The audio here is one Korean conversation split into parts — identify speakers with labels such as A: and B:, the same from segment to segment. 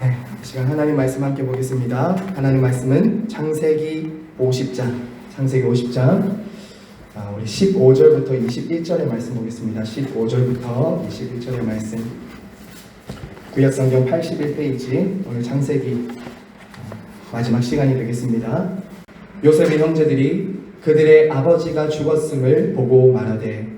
A: 네, 이 시간 하나님 말씀 함께 보겠습니다. 하나님 말씀은 창세기 50장, 우리 15절부터 21절의 말씀 보겠습니다. 15절부터 21절의 말씀. 구약성경 81페이지, 오늘 창세기 마지막 시간이 되겠습니다. 요셉의 형제들이 그들의 아버지가 죽었음을 보고 말하되,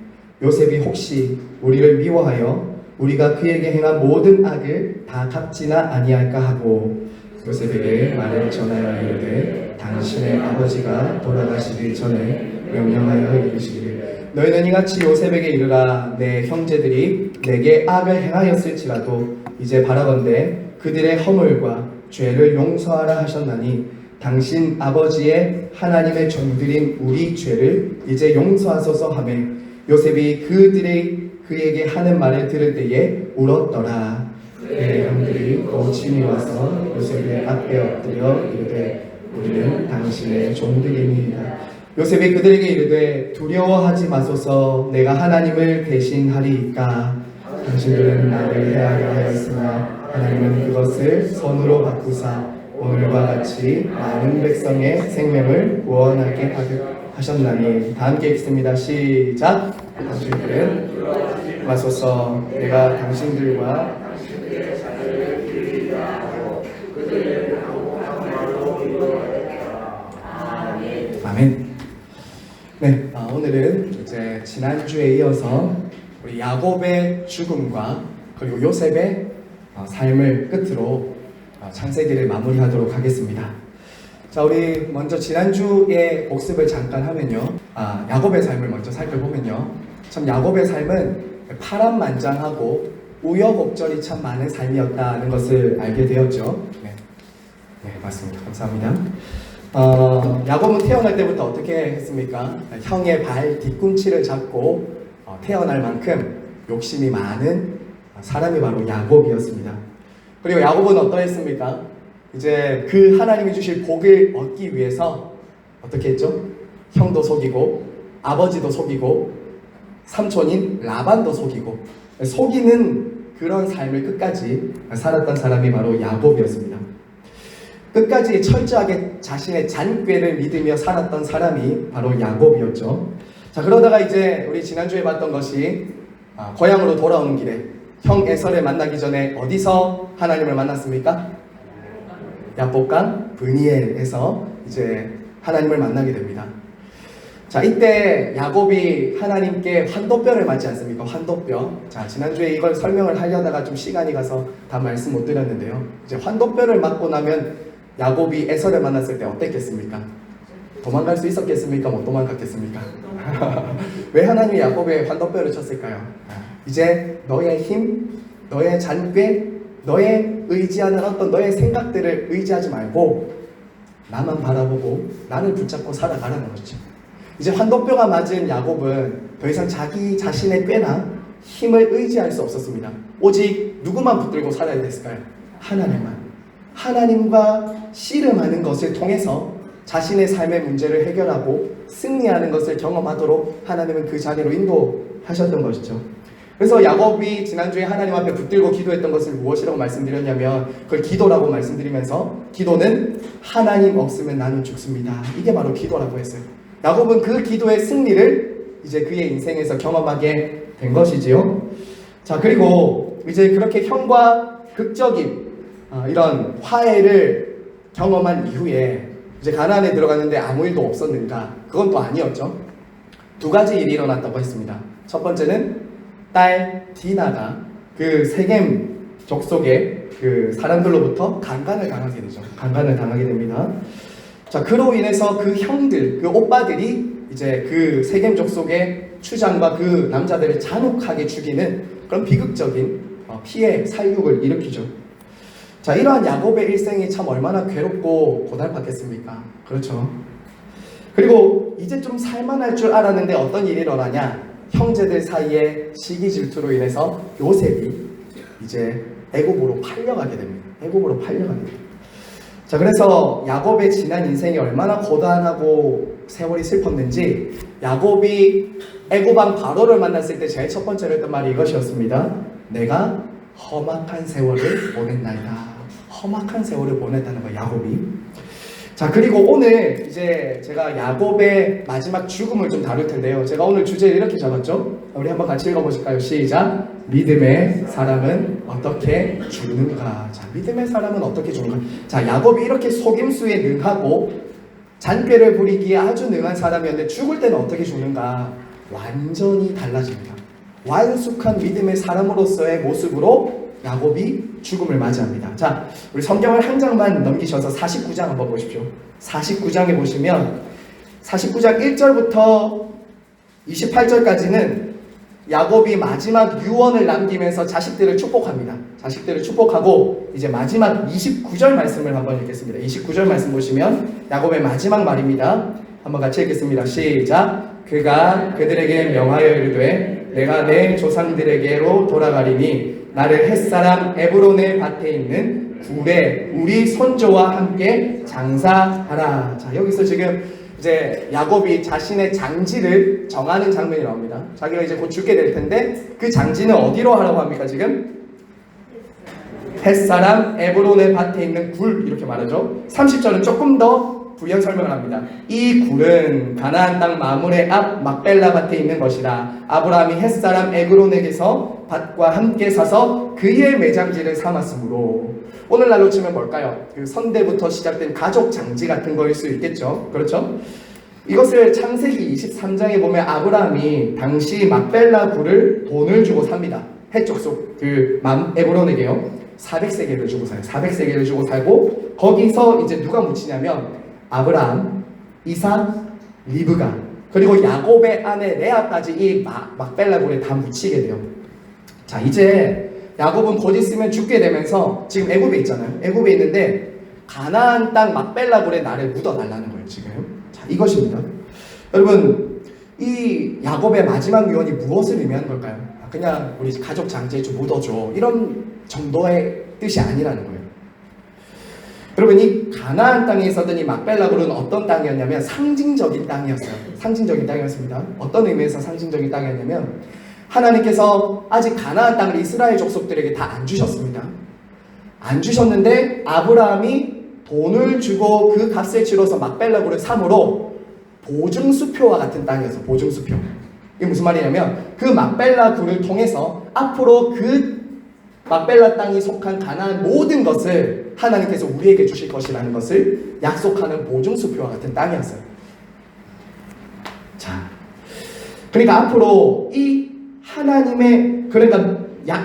A: 요셉이 혹시 우리를 미워하여 우리가 그에게 행한 모든 악을 다 갚지나 아니할까 하고 요셉에게 말을 전하여 이르되, 당신의 아버지가 돌아가시기 전에 명령하여 이르시기를, 너희는 이같이 요셉에게 이르라, 내 형제들이 내게 악을 행하였을지라도 이제 바라건대 그들의 허물과 죄를 용서하라 하셨나니, 당신 아버지의 하나님의 종들인 우리 죄를 이제 용서하소서 하매, 요셉이 그에게 하는 말을 들을 때에 울었더라. 그의 형들이 또 친히 와서 요셉의 앞에 엎드려 이르되, 우리는 당신의 종들이니이다. 요셉이 그들에게 이르되, 두려워하지 마소서, 내가 하나님을 대신하리이까. 당신들은 나를 해하려 하였으나 하나님은 그것을 선으로 바꾸사 오늘과 같이 많은 백성의 생명을 구원하게 하셨나니. 다 함께 읽습니다. 시작. 당신들은 마소서, 내가 당신들과 아멘. 네, 오늘은 이제 지난주에 이어서 우리 야곱의 죽음과 그리고 요셉의 삶을 끝으로 창세기를 마무리하도록 하겠습니다. 자, 우리 먼저 지난주에 복습을 잠깐 하면요, 야곱의 삶을 먼저 살펴보면요, 참 야곱의 삶은 파란만장하고 우여곡절이 참 많은 삶이었다는 것을 알게 되었죠. 네, 맞습니다. 감사합니다. 야곱은 태어날 때부터 어떻게 했습니까? 형의 발 뒤꿈치를 잡고 태어날 만큼 욕심이 많은 사람이 바로 야곱이었습니다. 그리고 야곱은 어떠했습니까? 이제 그 하나님이 주실 복을 얻기 위해서 어떻게 했죠? 형도 속이고 아버지도 속이고 삼촌인 라반도 속이고 속이는 그런 삶을 끝까지 살았던 사람이 바로 야곱이었습니다. 끝까지 철저하게 자신의 잔꾀를 믿으며 살았던 사람이 바로 야곱이었죠. 자, 그러다가 이제 우리 지난주에 봤던 것이 고향으로 돌아오는 길에 형 에서를 만나기 전에 어디서 하나님을 만났습니까? 야복강 브니엘에서 이제 하나님을 만나게 됩니다. 자, 이때 야곱이 하나님께 환도뼈를 맞지 않습니까? 환도뼈. 자, 지난주에 이걸 설명을 하려다가 좀 시간이 가서 다 말씀 못 드렸는데요. 이제 환도뼈를 맞고 나면 야곱이 에서를 만났을 때 어땠겠습니까? 도망갈 수 있었겠습니까? 못 도망갔겠습니까? 왜 하나님이 야곱의 환도뼈를 쳤을까요? 이제 너의 힘, 너의 잔꾀, 너의 의지하는 어떤 너의 생각들을 의지하지 말고 나만 바라보고 나를 붙잡고 살아가라는 거죠. 이제 환도뼈가 맞은 야곱은 더 이상 자기 자신의 꾀나 힘을 의지할 수 없었습니다. 오직 누구만 붙들고 살아야 됐을까요? 하나님만. 하나님과 씨름하는 것을 통해서 자신의 삶의 문제를 해결하고 승리하는 것을 경험하도록 하나님은 그 자리로 인도하셨던 것이죠. 그래서 야곱이 지난주에 하나님 앞에 붙들고 기도했던 것을 무엇이라고 말씀드렸냐면, 그걸 기도라고 말씀드리면서, 기도는 하나님 없으면 나는 죽습니다, 이게 바로 기도라고 했어요. 야곱은 그 기도의 승리를 이제 그의 인생에서 경험하게 된 것이지요. 자, 그리고 이제 그렇게 형과 극적인 이런 화해를 경험한 이후에 이제 가나안에 들어갔는데 아무 일도 없었는가? 그건 또 아니었죠. 두 가지 일이 일어났다고 했습니다. 첫 번째는 딸 디나가 그 세겜 족속의 그 사람들로부터 강간을 당하게 되죠. 강간을 당하게 됩니다. 자, 그로 인해서 그 형들, 그 오빠들이 이제 그 세겜 족속의 추장과 그 남자들을 잔혹하게 죽이는 그런 비극적인 피해, 살육을 일으키죠. 자, 이러한 야곱의 일생이 참 얼마나 괴롭고 고달팠겠습니까? 그렇죠. 그리고 이제 좀 살만할 줄 알았는데 어떤 일이 일어나냐? 형제들 사이에 시기 질투로 인해서 요셉이 이제 애굽으로 팔려가게 됩니다. 애굽으로 팔려가게 됩니다. 자, 그래서 야곱의 지난 인생이 얼마나 고단하고 세월이 슬펐는지, 야곱이 애굽 왕 바로를 만났을 때 제일 첫 번째로 했던 말이 이것이었습니다. 내가 험악한 세월을 보냈나이다. 험악한 세월을 보냈다는 거예요, 야곱이. 자, 그리고 오늘 이제 제가 야곱의 마지막 죽음을 좀 다룰 텐데요. 제가 오늘 주제를 이렇게 잡았죠. 우리 한번 같이 읽어보실까요? 시작. 믿음의 사람은 어떻게 죽는가. 자, 믿음의 사람은 어떻게 죽는가. 자, 야곱이 이렇게 속임수에 능하고 잔꾀를 부리기에 아주 능한 사람이었는데 죽을 때는 어떻게 죽는가. 완전히 달라집니다. 완숙한 믿음의 사람으로서의 모습으로 야곱이 죽음을 맞이합니다. 자, 우리 성경을 한 장만 넘기셔서 49장 한번 보십시오. 49장에 보시면 49장 1절부터 28절까지는 야곱이 마지막 유언을 남기면서 자식들을 축복합니다. 자식들을 축복하고 이제 마지막 29절 말씀을 한번 읽겠습니다. 29절 말씀 보시면 야곱의 마지막 말입니다. 한번 같이 읽겠습니다. 시작. 그가 그들에게 명하여 이르되 내가 내 조상들에게로 돌아가리니 나를 햇사람 에브론의 밭에 있는 굴에 우리 손조와 함께 장사하라. 자, 여기서 지금 이제 야곱이 자신의 장지를 정하는 장면이 나옵니다. 자기가 이제 곧 죽게 될 텐데 그 장지는 어디로 하라고 합니까? 지금 햇사람 에브론의 밭에 있는 굴 이렇게 말하죠. 30절은 조금 더 부연 설명을 합니다. 이 굴은 가나안 땅 마므레 앞 막벨라 밭에 있는 것이라. 아브라함이 햇사람 에브론에게서 밭과 함께 사서 그의 매장지를 삼았으므로. 오늘날로 치면 뭘까요? 그 선대부터 시작된 가족 장지 같은 거일 수 있겠죠. 그렇죠? 이것을 창세기 23장에 보면 아브라함이 당시 막벨라 굴을 돈을 주고 삽니다. 해쪽 속 그 에브론에게요. 400세겔을 주고 사요. 400세겔을 주고 살고 거기서 이제 누가 묻히냐면 아브라함, 이삭, 리브가 그리고 야곱의 아내 레아까지 이 막벨라 굴에 다 묻히게 돼요. 자, 이제 야곱은 곧 있으면 죽게 되면서 지금 애굽에 있잖아요. 애굽에 있는데 가나안 땅 막벨라 굴에 나를 묻어달라는 거예요. 지금. 자, 이것입니다. 여러분, 이 야곱의 마지막 유언이 무엇을 의미하는 걸까요? 그냥 우리 가족 장지에 좀 묻어줘 이런 정도의 뜻이 아니라는 거예요. 여러분, 이 가나안 땅에 있었던 이 막벨라 굴은 어떤 땅이었냐면 상징적인 땅이었어요. 상징적인 땅이었습니다. 어떤 의미에서 상징적인 땅이었냐면 하나님께서 아직 가나안 땅을 이스라엘 족속들에게 다 안 주셨습니다. 안 주셨는데 아브라함이 돈을 주고 그 값을 치러서 막벨라 굴을 삼으로 보증수표와 같은 땅이었어요. 보증수표. 이게 무슨 말이냐면 그 막벨라 굴을 통해서 앞으로 그 막벨라 땅이 속한 가나안 모든 것을 하나님께서 우리에게 주실 것이라는 것을 약속하는 보증수표와 같은 땅이었어요. 자, 그러니까 앞으로 이 하나님의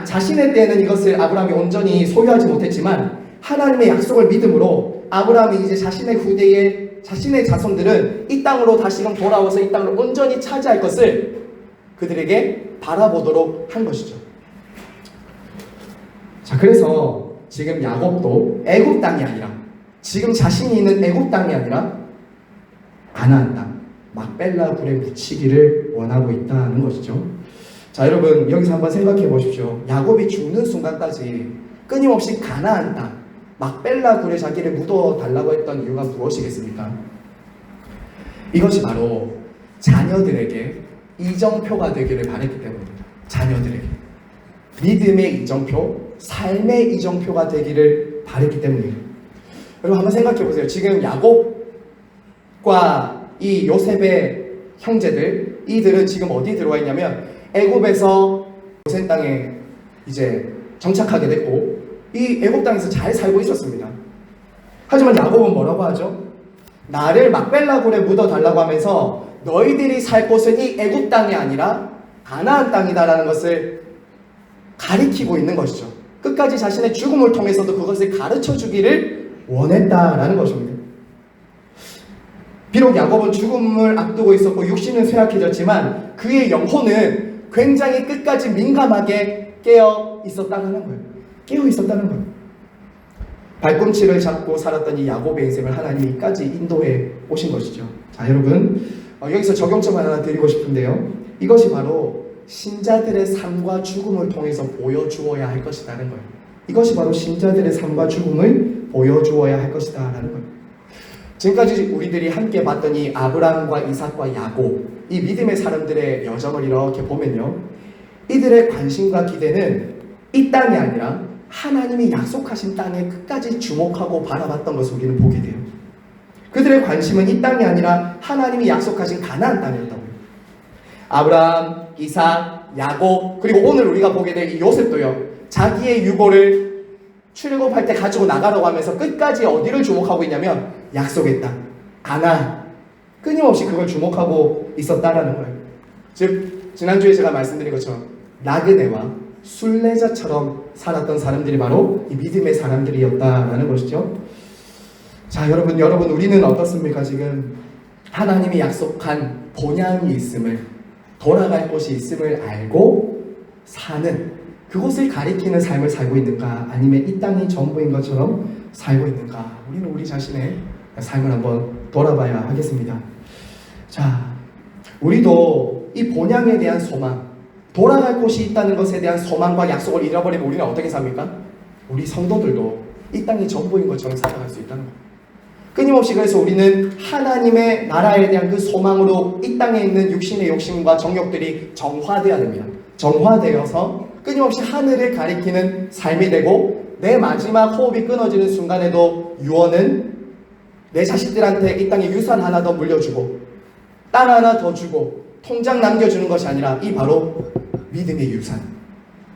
A: 자신의 때에는 이것을 아브라함이 온전히 소유하지 못했지만 하나님의 약속을 믿음으로 아브라함이 이제 자신의 후대에 자신의 자손들은 이 땅으로 다시금 돌아와서 이 땅을 온전히 차지할 것을 그들에게 바라보도록 한 것이죠. 자, 그래서 지금 야곱도 애굽 땅이 아니라 지금 자신이 있는 애굽 땅이 아니라 가나안 땅 막벨라 굴에 묻히기를 원하고 있다는 것이죠. 자, 여러분 여기서 한번 생각해 보십시오. 야곱이 죽는 순간까지 끊임없이 가나안 땅 막벨라 굴에 자기를 묻어달라고 했던 이유가 무엇이겠습니까? 이것이 바로 자녀들에게 이정표가 되기를 바랬기 때문입니다. 자녀들에게 믿음의 이정표, 삶의 이정표가 되기를 바랬기 때문이에요. 여러분 한번 생각해 보세요. 지금 야곱과 이 요셉의 형제들, 이들은 지금 어디 들어와 있냐면 애굽에서 고센 땅에 이제 정착하게 됐고 이 애굽 땅에서 잘 살고 있었습니다. 하지만 야곱은 뭐라고 하죠? 나를 막벨라 굴에 묻어달라고 하면서 너희들이 살 곳은 이 애굽 땅이 아니라 가나안 땅이다라는 것을 가리키고 있는 것이죠. 끝까지 자신의 죽음을 통해서도 그것을 가르쳐 주기를 원했다라는 것입니다. 비록 야곱은 죽음을 앞두고 있었고 육신은 쇠약해졌지만 그의 영혼은 굉장히 끝까지 민감하게 깨어 있었다는 거예요. 깨어 있었다는 거예요. 발꿈치를 잡고 살았던 이 야곱의 인생을 하나님이까지 인도해 오신 것이죠. 자, 여러분 여기서 적용점 하나 드리고 싶은데요. 이것이 바로 신자들의 삶과 죽음을 통해서 보여주어야 할 것이라는 거예요. 이것이 바로 신자들의 삶과 죽음을 보여주어야 할 것이다라는 거예요. 지금까지 우리들이 함께 봤던 이 아브라함과 이삭과 야곱, 이 믿음의 사람들의 여정을 이렇게 보면요, 이들의 관심과 기대는 이 땅이 아니라 하나님이 약속하신 땅에 끝까지 주목하고 바라봤던 것을 우리는 보게 돼요. 그들의 관심은 이 땅이 아니라 하나님이 약속하신 가나안 땅이었다고요. 아브라함, 이삭, 야곱, 그리고 오늘 우리가 보게 될 이 요셉도요, 자기의 유고를 출애굽할 때 가지고 나가라고 하면서 끝까지 어디를 주목하고 있냐면 약속의 땅, 가나안, 끊임없이 그걸 주목하고 있었다라는 거예요. 즉 지난주에 제가 말씀드린 것처럼 나그네와 순례자처럼 살았던 사람들이 바로 이 믿음의 사람들이었다라는 것이죠. 자, 여러분 우리는 어떻습니까? 지금 하나님이 약속한 본향이 있음을, 돌아갈 곳이 있음을 알고 사는, 그곳을 가리키는 삶을 살고 있는가, 아니면 이 땅이 전부인 것처럼 살고 있는가? 우리는 우리 자신의 삶을 한번 돌아봐야 하겠습니다. 자, 우리도 이 본향에 대한 소망, 돌아갈 곳이 있다는 것에 대한 소망과 약속을 잃어버리면 우리는 어떻게 삽니까? 우리 성도들도 이 땅이 전부인 것처럼 살아갈 수 있다는 거예요. 끊임없이 그래서 우리는 하나님의 나라에 대한 그 소망으로 이 땅에 있는 육신의 욕심과 정욕들이 정화되어야 됩니다. 정화되어서 끊임없이 하늘을 가리키는 삶이 되고, 내 마지막 호흡이 끊어지는 순간에도 유언은 내 자식들한테 이 땅에 유산 하나 더 물려주고 땅 하나 더 주고 통장 남겨주는 것이 아니라 이 바로 믿음의 유산,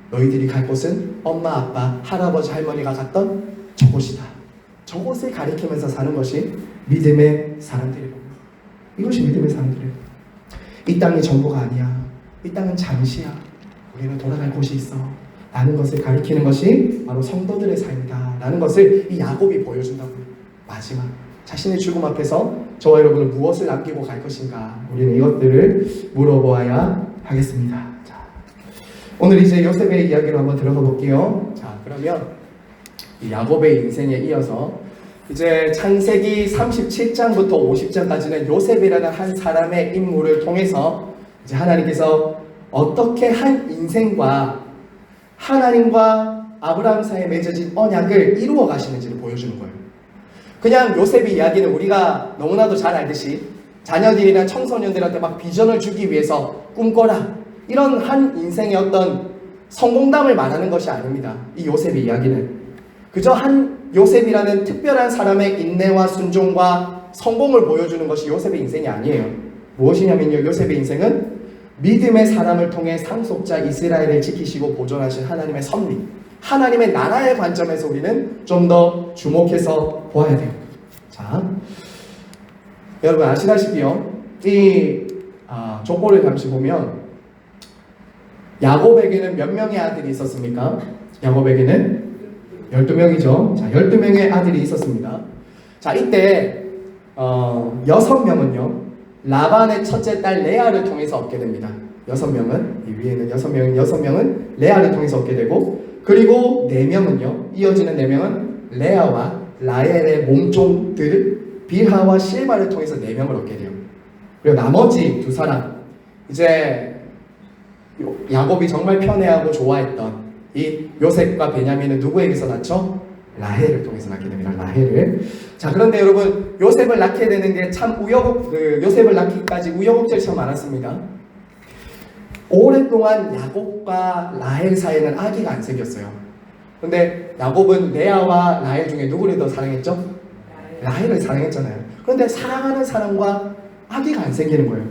A: 너희들이 갈 곳은 엄마 아빠 할아버지 할머니가 갔던 저곳이다. 저곳을 가리키면서 사는 것이 믿음의 사람들이고, 이것이 믿음의 사람들이에요. 이 땅이 전부가 아니야. 이 땅은 잠시야. 우리는 돌아갈 곳이 있어 라는 것을 가리키는 것이 바로 성도들의 삶이다 라는 것을 이 야곱이 보여준다고요. 마지막 자신의 죽음 앞에서 저와 여러분은 무엇을 남기고 갈 것인가, 우리는 이것들을 물어보아야 하겠습니다. 자, 오늘 이제 요셉의 이야기로 한번 들어가 볼게요. 자, 그러면 이 야곱의 인생에 이어서 이제 창세기 37장부터 50장까지는 요셉이라는 한 사람의 인물을 통해서 이제 하나님께서 어떻게 한 인생과 하나님과 아브라함 사이에 맺어진 언약을 이루어 가시는지를 보여주는 거예요. 그냥 요셉의 이야기는 우리가 너무나도 잘 알듯이 자녀들이나 청소년들한테 막 비전을 주기 위해서 꿈꿔라, 이런 한 인생의 어떤 성공담을 말하는 것이 아닙니다. 이 요셉의 이야기는 그저 한 요셉이라는 특별한 사람의 인내와 순종과 성공을 보여주는 것이 요셉의 인생이 아니에요. 무엇이냐면요, 요셉의 인생은 믿음의 사람을 통해 상속자 이스라엘을 지키시고 보존하신 하나님의 섭리, 하나님의 나라의 관점에서 우리는 좀 더 주목해서 보아야 돼요. 자, 여러분 아시다시피요, 이 족보를 잠시 보면 야곱에게는 몇 명의 아들이 있었습니까? 야곱에게는 12명이죠. 자, 12명의 아들이 있었습니다. 자, 이때 6명은요 라반의 첫째 딸 레아를 통해서 얻게 됩니다. 6명은, 이 위에는 6명은 레아를 통해서 얻게 되고, 그리고 4명은요, 이어지는 4명은 레아와 라헬의 몸종들 빌하와 실바를 통해서 4명을 얻게 돼요. 그리고 나머지 2사람, 이제 야곱이 정말 편애하고 좋아했던 이 요셉과 베냐민은 누구에게서 낳죠? 라헬을 통해서 낳게 됩니다. 라헬을. 자, 그런데 여러분, 요셉을 낳게 되는 게 참 요셉을 낳기까지 우여곡절이 참 많았습니다. 오랫동안 야곱과 라헬 사이에는 아기가 안 생겼어요. 근데 야곱은 레아와 라헬 중에 누구를 더 사랑했죠? 라헬을 사랑했잖아요. 그런데 사랑하는 사람과 아기가 안 생기는 거예요.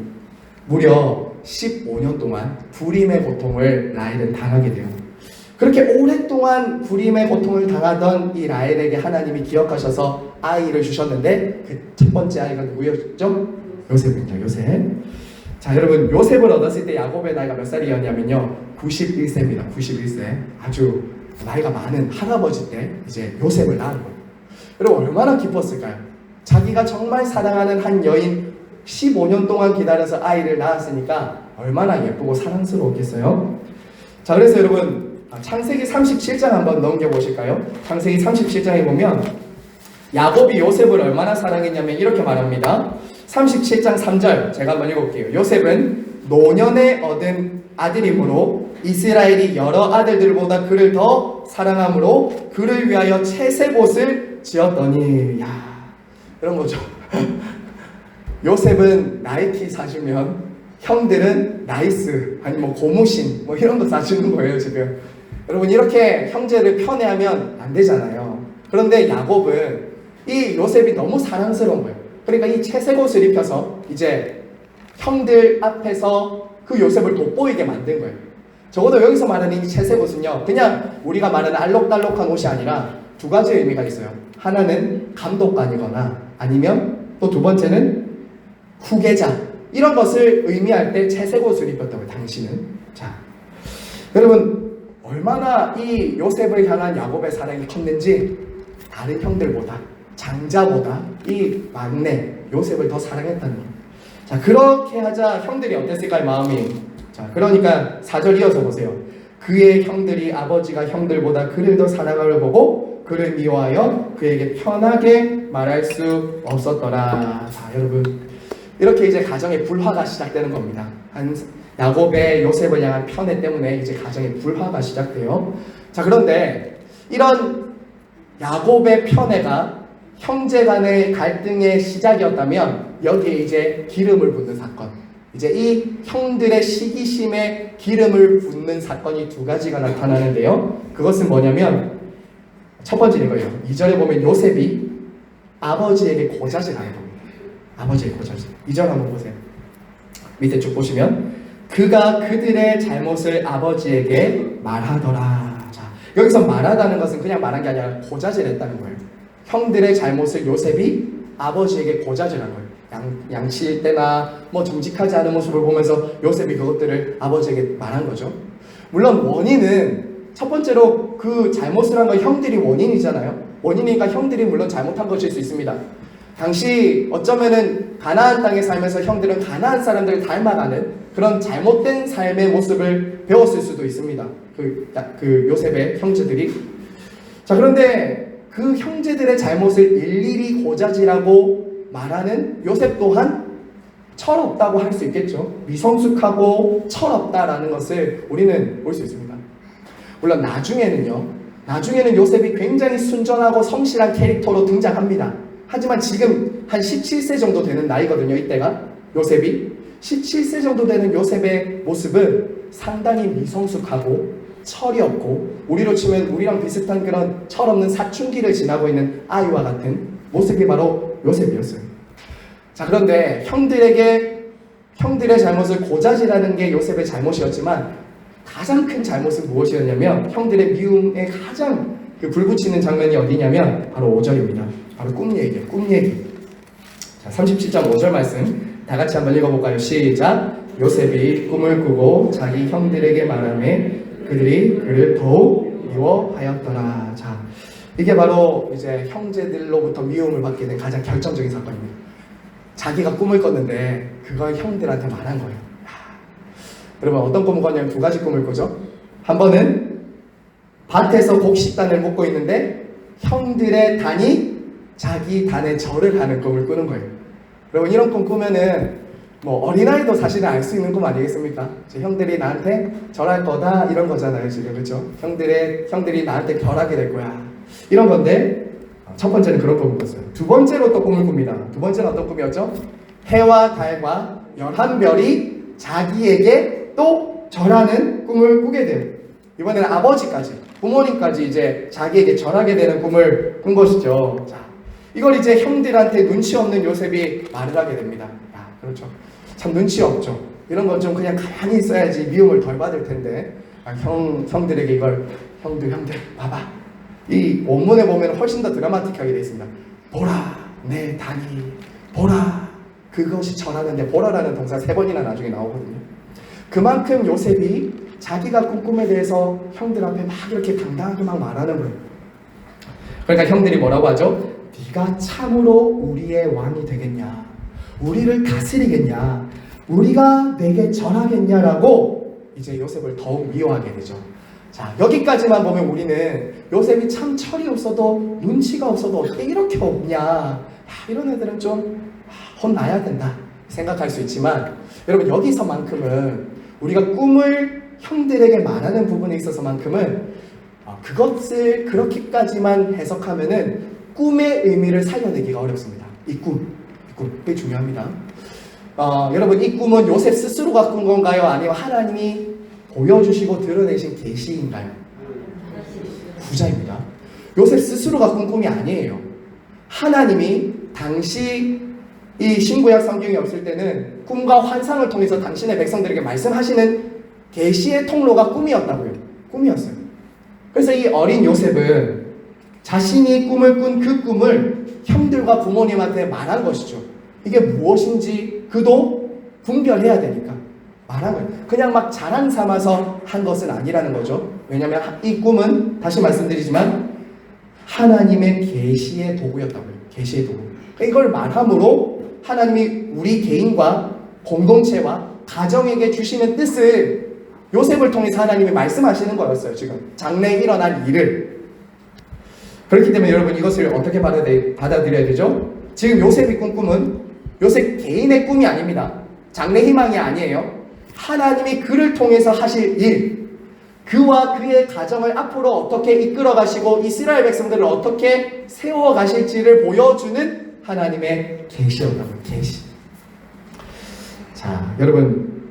A: 무려 15년 동안 불임의 고통을 라헬은 당하게 돼요. 그렇게 오랫동안 불임의 고통을 당하던 이 라헬에게 하나님이 기억하셔서 아이를 주셨는데, 그 첫 번째 아이가 누구였죠? 요셉입니다. 요셉. 자, 여러분, 요셉을 얻었을 때 야곱의 나이가 몇 살이었냐면요 91세입니다. 91세. 아주 나이가 많은 할아버지 때 이제 요셉을 낳은 거예요. 여러분, 얼마나 기뻤을까요? 자기가 정말 사랑하는 한 여인 15년 동안 기다려서 아이를 낳았으니까 얼마나 예쁘고 사랑스러웠겠어요? 자, 그래서 여러분, 창세기 37장 한번 넘겨보실까요? 창세기 37장에 보면 야곱이 요셉을 얼마나 사랑했냐면 이렇게 말합니다. 37장 3절 제가 한번 읽어볼게요. 요셉은 노년에 얻은 아들이므로 이스라엘이 여러 아들들보다 그를 더 사랑함으로 그를 위하여 채색옷을 지었더니, 야, 이런 거죠. 요셉은 나이키 사주면 형들은 나이스, 아니 뭐 고무신 뭐 이런 거 사주는 거예요 지금. 여러분 이렇게 형제를 편애하면 안 되잖아요. 그런데 야곱은 이 요셉이 너무 사랑스러운 거예요. 그러니까 이 채색 옷을 입혀서 이제 형들 앞에서 그 요셉을 돋보이게 만든 거예요. 적어도 여기서 말하는 이 채색 옷은요, 그냥 우리가 말하는 알록달록한 옷이 아니라 두 가지 의미가 있어요. 하나는 감독관이거나 아니면 또 두 번째는 후계자, 이런 것을 의미할 때 채색 옷을 입었다고요. 당신은. 자, 여러분 얼마나 이 요셉을 향한 야곱의 사랑이 컸는지 다른 형들보다, 장자보다 이 막내 요셉을 더 사랑했다는 거예요. 자, 그렇게 하자 형들이 어땠을까요? 마음이. 자, 그러니까 4절 이어서 보세요. 그의 형들이 아버지가 형들보다 그를 더 사랑함을 보고 그를 미워하여 그에게 편하게 말할 수 없었더라. 자, 여러분 이렇게 이제 가정의 불화가 시작되는 겁니다. 야곱의 요셉을 향한 편애 때문에 이제 가정의 불화가 시작돼요. 자, 그런데 이런 야곱의 편애가 형제 간의 갈등의 시작이었다면 여기에 이제 기름을 붓는 사건, 이제 이 형들의 시기심에 기름을 붓는 사건이 두 가지가 나타나는데요. 그것은 뭐냐면 첫 번째는 이거예요. 2절에 보면 요셉이 아버지에게 고자질하는 겁니다. 아버지에게 고자질. 2절 한번 보세요. 밑에 쭉 보시면 그가 그들의 잘못을 아버지에게 말하더라. 자, 여기서 말하다는 것은 그냥 말한 게 아니라 고자질했다는 거예요. 형들의 잘못을 요셉이 아버지에게 고자질한 거예요. 양치일 때나 뭐 정직하지 않은 모습을 보면서 요셉이 그것들을 아버지에게 말한 거죠. 물론 원인은 첫 번째로 그 잘못을 한 건 형들이 원인이잖아요. 원인이니까 형들이 물론 잘못한 것일 수 있습니다. 당시 어쩌면은 가나안 땅에 살면서 형들은 가나안 사람들을 닮아가는 그런 잘못된 삶의 모습을 배웠을 수도 있습니다. 그 요셉의 형제들이. 자, 그런데 그 형제들의 잘못을 일일이 고자질하고 말하는 요셉 또한 철없다고 할 수 있겠죠. 미성숙하고 철없다라는 것을 우리는 볼 수 있습니다. 물론 나중에는 요셉이 굉장히 순전하고 성실한 캐릭터로 등장합니다. 하지만 지금 한 17세 정도 되는 나이거든요. 이때가 요셉이 17세 정도 되는 요셉의 모습은 상당히 미성숙하고 철이 없고 우리로 치면 우리랑 비슷한 그런 철없는 사춘기를 지나고 있는 아이와 같은 모습이 바로 요셉이었어요. 자, 그런데 형들의 잘못을 고자질하는 게 요셉의 잘못이었지만 가장 큰 잘못은 무엇이었냐면 형들의 미움에 가장 불붙이는 장면이 어디냐면 바로 5절입니다. 바로 꿈 얘기예요. 꿈 얘기. 자, 37장 5절 말씀 다 같이 한번 읽어볼까요? 시작. 요셉이 꿈을 꾸고 자기 형들에게 말하매 그들이 그를 더욱 미워하였더라. 자, 이게 바로 이제 형제들로부터 미움을 받게 된 가장 결정적인 사건입니다. 자기가 꿈을 꿨는데 그걸 형들한테 말한 거예요. 여러분 어떤 꿈을 꿨냐면 두 가지 꿈을 꾸죠. 한 번은 밭에서 곡식단을 묶고 있는데 형들의 단이 자기 단에 절을 하는 꿈을 꾸는 거예요. 여러분 이런 꿈 꾸면은 뭐 어린아이도 사실은 알 수 있는 꿈 아니겠습니까? 형들이 나한테 절할 거다 이런 거잖아요 지금. 그렇죠? 형들이 나한테 결하게 될 거야 이런 건데 첫 번째는 그런 꿈을 꿨어요. 두 번째로 또 꿈을 꿉니다. 두 번째는 어떤 꿈이었죠? 해와 달과 11별이 자기에게 또 절하는 꿈을 꾸게 돼요. 이번에는 아버지까지, 부모님까지 이제 자기에게 절하게 되는 꿈을 꾼 것이죠. 자, 이걸 이제 형들한테 눈치 없는 요셉이 말을 하게 됩니다. 야, 그렇죠. 참 눈치 없죠. 이런 건 좀 그냥 가만히 있어야지 미움을 덜 받을 텐데 형들에게 이걸 형들 봐봐. 이 원문에 보면 훨씬 더 드라마틱하게 되어 있습니다. 보라 내 단이 보라. 그것이 절하는데 보라라는 동사 3번이나 나중에 나오거든요. 그만큼 요셉이 자기가 꾼 꿈에 대해서 형들 앞에 막 이렇게 당당하게 막 말하는 거예요. 그러니까 형들이 뭐라고 하죠? 네가 참으로 우리의 왕이 되겠냐? 우리를 다스리겠냐? 우리가 내게 절하겠냐라고 이제 요셉을 더욱 미워하게 되죠. 자, 여기까지만 보면 우리는 요셉이 참 철이 없어도 눈치가 없어도 어떻게 이렇게 없냐, 이런 애들은 좀 혼나야 된다 생각할 수 있지만 여러분 여기서만큼은 우리가 꿈을 형들에게 말하는 부분에 있어서만큼은 그것을 그렇게까지만 해석하면은 꿈의 의미를 살려내기가 어렵습니다. 이 꿈 그게 중요합니다. 여러분 이 꿈은 요셉 스스로가 꾼 건가요? 아니면 하나님이 보여주시고 드러내신 계시인가요? 부자입니다. 요셉 스스로가 꾼 꿈이 아니에요. 하나님이 당시 이 신구약 성경이 없을 때는 꿈과 환상을 통해서 당신의 백성들에게 말씀하시는 계시의 통로가 꿈이었다고요. 꿈이었어요. 그래서 이 어린 요셉은 자신이 꿈을 꾼 그 꿈을 형들과 부모님한테 말한 것이죠. 이게 무엇인지 그도 분별해야 되니까 말한 거예요. 그냥 막 자랑 삼아서 한 것은 아니라는 거죠. 왜냐하면 이 꿈은 다시 말씀드리지만 하나님의 계시의 도구였다고요. 계시의 도구. 이걸 말함으로 하나님이 우리 개인과 공동체와 가정에게 주시는 뜻을 요셉을 통해서 하나님이 말씀하시는 거였어요. 지금 장래에 일어날 일을. 그렇기 때문에 여러분 이것을 어떻게 받아들여야 되죠? 지금 요셉이 꾼 꿈은 요셉 개인의 꿈이 아닙니다. 장래 희망이 아니에요. 하나님이 그를 통해서 하실 일, 그와 그의 가정을 앞으로 어떻게 이끌어 가시고 이스라엘 백성들을 어떻게 세워 가실지를 보여주는 하나님의 계시였다고요. 계시. 자, 여러분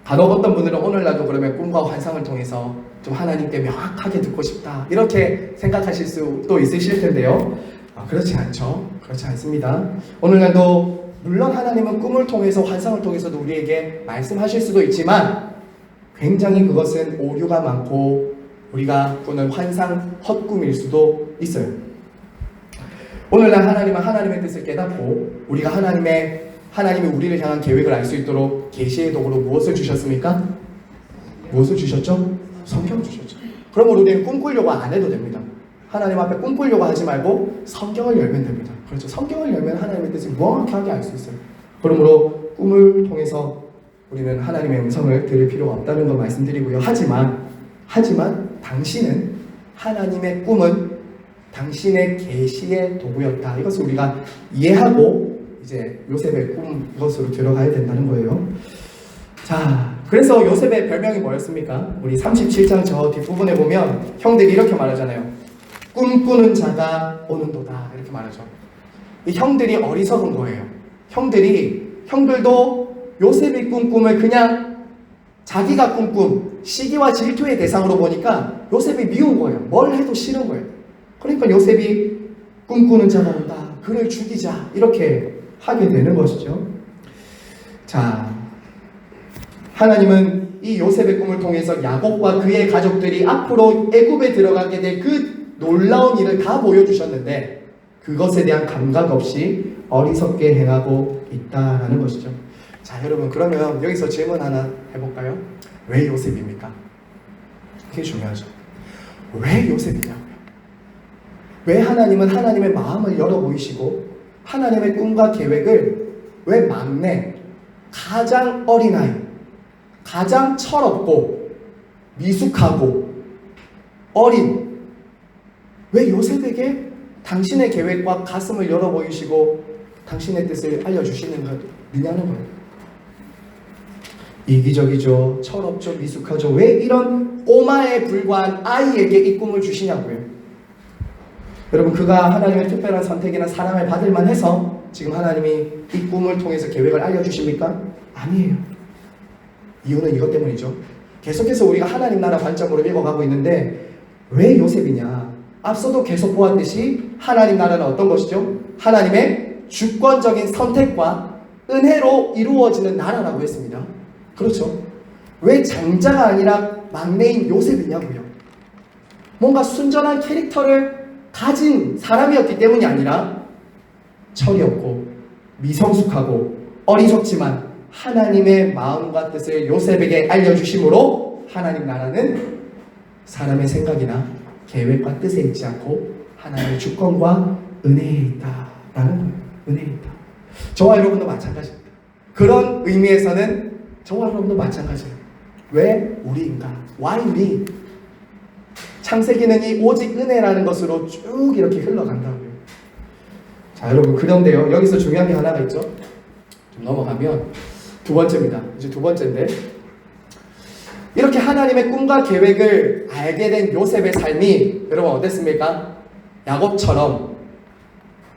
A: 간혹 어떤 분들은 오늘날도 그러면 꿈과 환상을 통해서 좀 하나님께 명확하게 듣고 싶다 이렇게 생각하실 수도 있으실 텐데요. 그렇지 않죠. 그렇지 않습니다. 오늘날도 물론 하나님은 꿈을 통해서 환상을 통해서도 우리에게 말씀하실 수도 있지만 굉장히 그것은 오류가 많고 우리가 꾸는 환상 헛꿈일 수도 있어요. 오늘날 하나님은 하나님의 뜻을 깨닫고 우리가 하나님이 우리를 향한 계획을 알 수 있도록 계시의 도구로 무엇을 주셨습니까? 무엇을 주셨죠? 성경 주셨죠. 그러면 우리는 꿈꾸려고 안 해도 됩니다. 하나님 앞에 꿈꾸려고 하지 말고 성경을 열면 됩니다. 그렇죠. 성경을 열면 하나님의 뜻을 명확하게 알 수 있어요. 그러므로 꿈을 통해서 우리는 하나님의 음성을 들을 필요가 없다는 거 말씀드리고요. 하지만 당신은 하나님의 꿈은 당신의 계시의 도구였다. 이것을 우리가 이해하고 이제 요셉의 꿈 이것으로 들어가야 된다는 거예요. 자, 그래서 요셉의 별명이 뭐였습니까? 우리 37장 저 뒷부분에 보면 형들이 이렇게 말하잖아요. 꿈꾸는 자가 오는도다 이렇게 말하죠. 이 형들이 어리석은 거예요. 형들도 요셉이 꾼 꿈을 그냥 자기가 꾼 꿈, 시기와 질투의 대상으로 보니까 요셉이 미운 거예요. 뭘 해도 싫은 거예요. 그러니까 요셉이 꿈꾸는 자가 온다. 그를 죽이자. 이렇게 하게 되는 것이죠. 자, 하나님은 이 요셉의 꿈을 통해서 야곱과 그의 가족들이 앞으로 애굽에 들어가게 될 그 놀라운 일을 다 보여주셨는데 그것에 대한 감각 없이 어리석게 행하고 있다라는 것이죠. 자, 여러분 그러면 여기서 질문 하나 해볼까요? 왜 요셉입니까? 그게 중요하죠. 왜 요셉이냐고요? 왜 하나님은 하나님의 마음을 열어 보이시고 하나님의 꿈과 계획을 왜 막내, 가장 어린아이, 가장 철없고 미숙하고 어린 왜 요셉에게 당신의 계획과 가슴을 열어 보이시고 당신의 뜻을 알려주시느냐는 거예요. 이기적이죠. 철없죠. 미숙하죠. 왜 이런 꼬마에 불과한 아이에게 이 꿈을 주시냐고요. 여러분 그가 하나님의 특별한 선택이나 사랑을 받을 만해서 지금 하나님이 이 꿈을 통해서 계획을 알려주십니까? 아니에요. 이유는 이것 때문이죠. 계속해서 우리가 하나님 나라 관점으로 읽어가고 있는데 왜 요셉이냐? 앞서도 계속 보았듯이 하나님 나라는 어떤 것이죠? 하나님의 주권적인 선택과 은혜로 이루어지는 나라라고 했습니다. 그렇죠? 왜 장자가 아니라 막내인 요셉이냐고요. 뭔가 순전한 캐릭터를 가진 사람이었기 때문이 아니라 철이 없고 미성숙하고 어리석지만 하나님의 마음과 뜻을 요셉에게 알려주심으로 하나님 나라는 사람의 생각이나 계획과 뜻에 있지 않고 하나님의 주권과 은혜에 있다라는 거예요. 은혜에 있다. 저와 여러분도 마찬가지입니다. 그런 의미에서는 저와 여러분도 마찬가지예요. 왜 우리인가? Why me? 창세기는 이 오직 은혜라는 것으로 쭉 이렇게 흘러간다고요. 자, 여러분 그런데요. 여기서 중요한 게 하나가 있죠. 좀 넘어가면 두 번째입니다. 이제 두 번째인데 이렇게 하나님의 꿈과 계획을 알게 된 요셉의 삶이 여러분 어땠습니까? 야곱처럼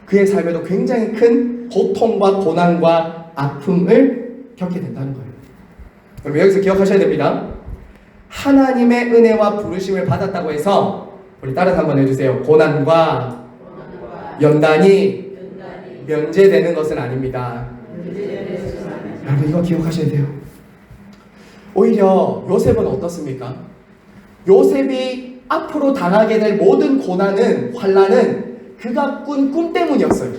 A: 그의 삶에도 굉장히 큰 고통과 고난과 아픔을 겪게 된다는 거예요. 여러분 여기서 기억하셔야 됩니다. 하나님의 은혜와 부르심을 받았다고 해서 우리 따라서 한번 해주세요. 고난과 연단이 면제되는 것은 아닙니다. 여러분 이거 기억하셔야 돼요. 오히려 요셉은 어떻습니까? 요셉이 앞으로 당하게 될 모든 고난은, 환난은 그가 꾼 꿈 때문이었어요.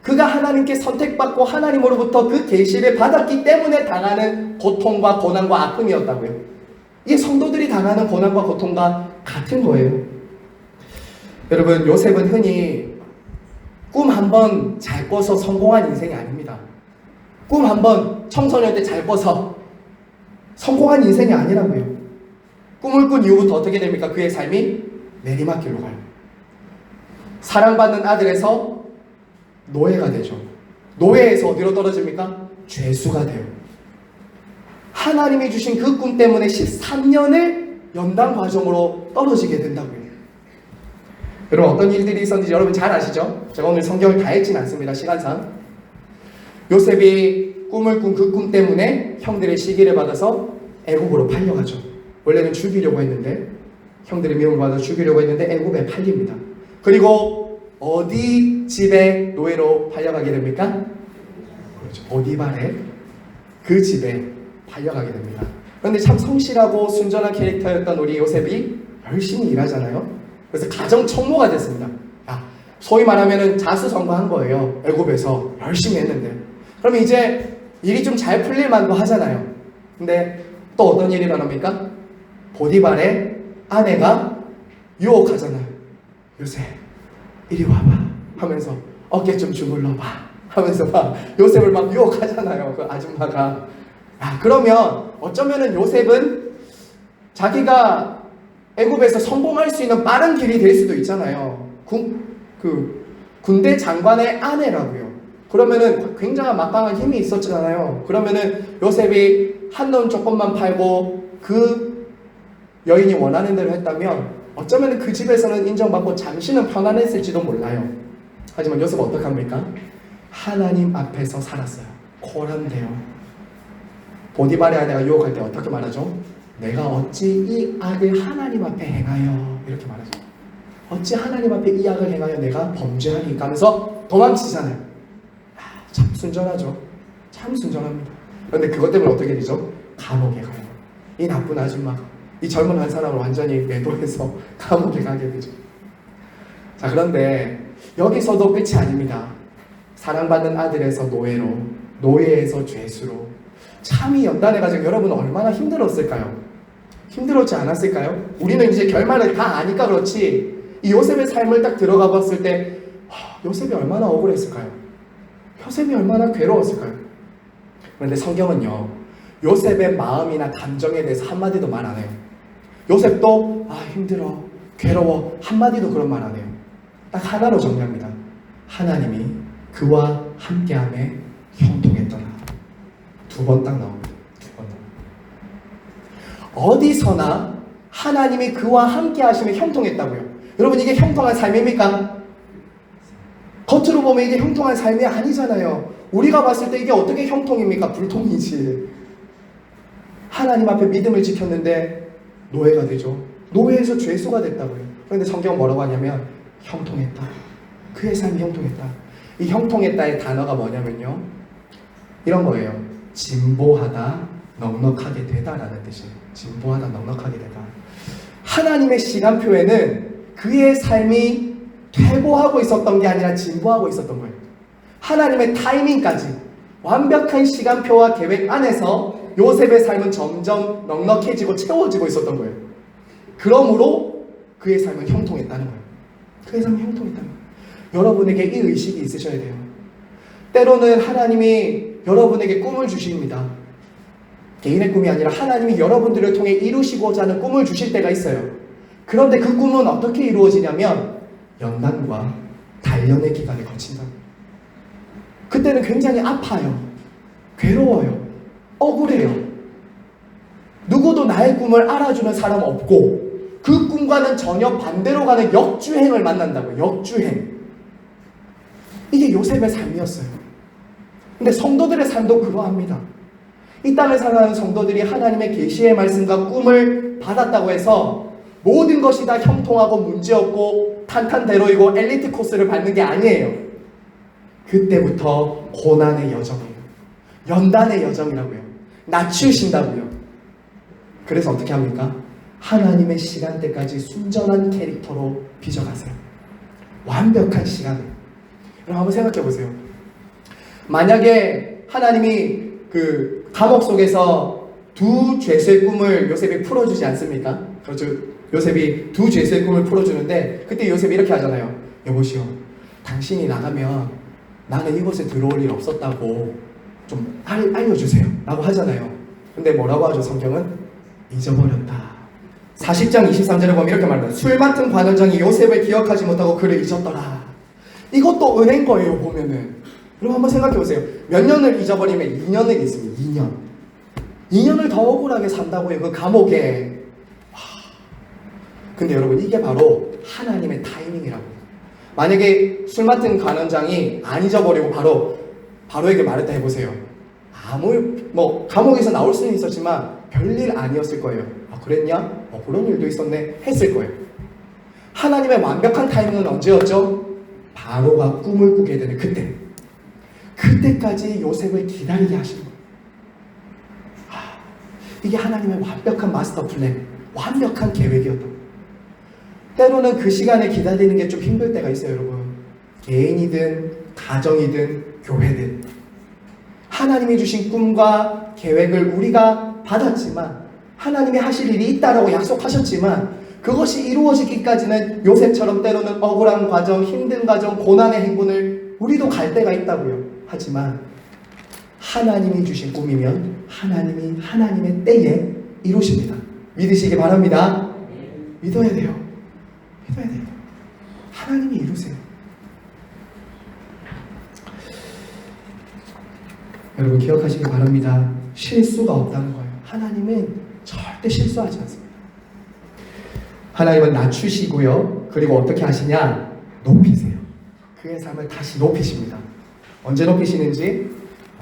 A: 그가 하나님께 선택받고 하나님으로부터 그 계시를 받았기 때문에 당하는 고통과 고난과 아픔이었다고요. 이게 성도들이 당하는 고난과 고통과 같은 거예요. 여러분, 요셉은 흔히 꿈 한 번 잘 꿔서 성공한 인생이 아닙니다. 꿈 한 번 청소년 때 잘 꿔서 성공한 인생이 아니라고요. 꿈을 꾼 이후부터 어떻게 됩니까? 그의 삶이 내리막길로 가요. 사랑받는 아들에서 노예가 되죠. 노예에서 어디로 떨어집니까? 죄수가 돼요. 하나님이 주신 그 꿈 때문에 13년을 연단 과정으로 떨어지게 된다고요. 여러분 어떤 일들이 있었는지 여러분 잘 아시죠? 제가 오늘 성경을 다 읽진 않습니다. 시간상. 요셉이 꿈을 꾼 그 꿈 때문에 형들의 시기를 받아서 애국으로 팔려가죠. 원래는 죽이려고 했는데 형들의 미움을 받아 죽이려고 했는데 애국에 팔립니다. 그리고 어디 집에 노예로 팔려가게 됩니까? 그렇죠. 보디발의 그 집에 팔려가게 됩니다. 그런데 참 성실하고 순전한 캐릭터였던 우리 요셉이 열심히 일하잖아요. 그래서 가정 총무가 됐습니다. 소위 말하면 자수성가한 거예요. 애굽에서 열심히 했는데. 그럼 이제 일이 좀 잘 풀릴 만도 하잖아요. 근데 또 어떤 일이 일어납니까? 보디발의 아내가 유혹하잖아요. 요셉 이리 와봐 하면서 어깨 좀 주물러봐 하면서 막 요셉을 막 유혹하잖아요. 그 아줌마가. 그러면 어쩌면은 요셉은 자기가 애굽에서 성공할 수 있는 빠른 길이 될 수도 있잖아요. 군대 장관의 아내라고요. 그러면은 굉장한 막강한 힘이 있었잖아요. 그러면은 요셉이 한돈 조금만 팔고 그 여인이 원하는 대로 했다면 어쩌면 그 집에서는 인정받고 잠시는 편안했을지도 몰라요. 하지만 요셉 어떡합니까? 하나님 앞에서 살았어요. 고란데요. 보디발의 아내가 유혹할 때 어떻게 말하죠? 내가 어찌 이 악을 하나님 앞에 행하여, 이렇게 말하죠. 어찌 하나님 앞에 이 악을 행하여 내가 범죄하니까 하면서 도망치잖아요. 참 순전하죠. 참 순전합니다. 그런데 그것 때문에 어떻게 되죠? 감옥에 가요. 이 나쁜 아줌마가 이 젊은 한 사람을 완전히 매도해서 감옥에 가게 되죠. 자, 그런데 여기서도 끝이 아닙니다. 사랑받는 아들에서 노예로, 노예에서 죄수로, 참 이 연단해가지고 여러분 얼마나 힘들었을까요? 힘들었지 않았을까요? 우리는 이제 결말을 다 아니까 그렇지, 이 요셉의 삶을 딱 들어가 봤을 때 요셉이 얼마나 억울했을까요? 요셉이 얼마나 괴로웠을까요? 그런데 성경은요, 요셉의 마음이나 감정에 대해서 한마디도 말 안 해요. 요셉도 힘들어, 괴로워, 한마디도 그런 말 안 해요. 딱 하나로 정리합니다. 하나님이 그와 함께함에 형통했더라. 두 번 딱 나옵니다. 두 번. 어디서나 하나님이 그와 함께 하시면 형통했다고요. 여러분, 이게 형통한 삶입니까? 겉으로 보면 이게 형통한 삶이 아니잖아요. 우리가 봤을 때 이게 어떻게 형통입니까? 불통이지. 하나님 앞에 믿음을 지켰는데 노예가 되죠. 노예에서 죄수가 됐다고요. 그런데 성경은 뭐라고 하냐면 형통했다. 그의 삶이 형통했다. 이 형통했다의 단어가 뭐냐면요, 이런 거예요. 진보하다, 넉넉하게 되다라는 뜻이에요. 진보하다, 넉넉하게 되다. 하나님의 시간표에는 그의 삶이 퇴보하고 있었던 게 아니라 진보하고 있었던 거예요. 하나님의 타이밍까지 완벽한 시간표와 계획 안에서 요셉의 삶은 점점 넉넉해지고 채워지고 있었던 거예요. 그러므로 그의 삶은 형통했다는 거예요. 그의 삶은 형통했다는 거예요. 여러분에게 이 의식이 있으셔야 돼요. 때로는 하나님이 여러분에게 꿈을 주십니다. 개인의 꿈이 아니라 하나님이 여러분들을 통해 이루시고자 하는 꿈을 주실 때가 있어요. 그런데 그 꿈은 어떻게 이루어지냐면 연단과 단련의 기간을 거친다. 그때는 굉장히 아파요. 괴로워요. 억울해요. 누구도 나의 꿈을 알아주는 사람 없고 그 꿈과는 전혀 반대로 가는 역주행을 만난다고요. 역주행. 이게 요셉의 삶이었어요. 근데 성도들의 삶도 그러합니다. 이 땅을 살아가는 성도들이 하나님의 계시의 말씀과 꿈을 받았다고 해서 모든 것이 다 형통하고 문제없고 탄탄대로이고 엘리트 코스를 밟는 게 아니에요. 그때부터 고난의 여정이에요. 연단의 여정이라고요. 낮추신다고요. 그래서 어떻게 합니까? 하나님의 시간대까지 순전한 캐릭터로 빚어가세요. 완벽한 시간을. 그럼 한번 생각해 보세요. 만약에 하나님이 그 감옥 속에서 두 죄수의 꿈을 요셉이 풀어주지 않습니까? 그렇죠. 요셉이 두 죄수의 꿈을 풀어주는데 그때 요셉이 이렇게 하잖아요. 여보시오, 당신이 나가면 나는 이곳에 들어올 일 없었다고 좀 알려주세요 라고 하잖아요. 근데 뭐라고 하죠? 성경은 잊어버렸다. 40장 23절에 보면 이렇게 말합니다. 술 맡은 관원장이 요셉을 기억하지 못하고 그를 잊었더라. 이것도 은혜인 거예요. 보면은. 그럼 한번 생각해 보세요. 몇 년을 잊어버리면 2년을 있습니다. 2년을 더 억울하게 산다고요. 그 감옥에. 근데 여러분, 이게 바로 하나님의 타이밍이라고. 만약에 술 맡은 관원장이 안 잊어버리고 바로에게 말했다 해보세요. 감옥에서 나올 수는 있었지만 별일 아니었을 거예요. 그랬냐? 그런 일도 있었네 했을 거예요. 하나님의 완벽한 타이밍은 언제였죠? 바로가 꿈을 꾸게 되는 그때까지 요셉을 기다리게 하시는 거예요. 이게 하나님의 완벽한 마스터 플랜, 완벽한 계획이었던 거예요. 때로는 그 시간에 기다리는 게 좀 힘들 때가 있어요. 여러분, 개인이든 가정이든 교회든 하나님이 주신 꿈과 계획을 우리가 받았지만, 하나님이 하실 일이 있다라고 약속하셨지만 그것이 이루어지기까지는 요셉처럼 때로는 억울한 과정, 힘든 과정, 고난의 행군을 우리도 갈 때가 있다고요. 하지만 하나님이 주신 꿈이면 하나님이 하나님의 때에 이루십니다. 믿으시기 바랍니다. 믿어야 돼요. 믿어야 돼요. 하나님이 이루세요. 여러분, 기억하시기 바랍니다. 실수가 없다는 거예요. 하나님은 절대 실수하지 않습니다. 하나님은 낮추시고요. 그리고 어떻게 하시냐? 높이세요. 그의 삶을 다시 높이십니다. 언제 높이시는지